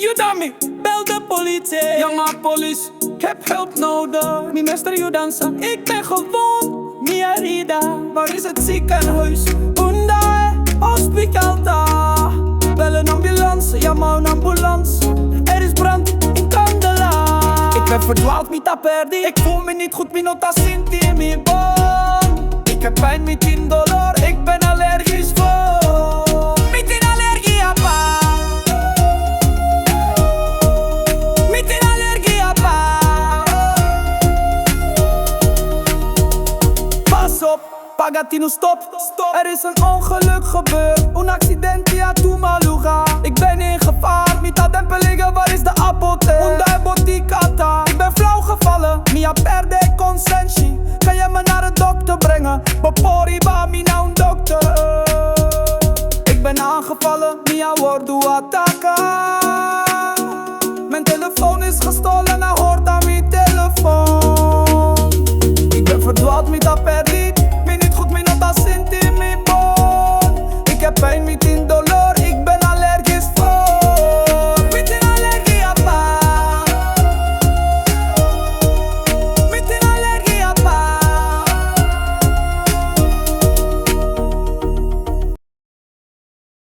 Ayúdame, bel de politie. Ja maar police, ik heb hulp nodig. Mi meester Judansa, ik ben gewoon Miarida. Waar is het ziekenhuis? Undae, hospitaal daar. Bel een ambulance, ja maar een ambulance. Er is brand in Kandelaar. Ik ben verdwaald, mi taperdi. Ik voel me niet goed, mi nota sinti in mi bon. Ik heb pijn met $10, ik ben allergisch voor. Met een allergie apa. Met een allergie apa. Pas op, Pagatino stop. Er is een ongeluk gebeurd. Un accidente a tu maluga. Ik ben in gevaar, mita dempeligen, waar is de apotheek? Undai boticata. Ik ben flauw gevallen, mia perde consensi. Kan je me naar de dokter brengen? Bepori ba mi nou een dokter. Ik ben aangevallen, mia wordu ataka.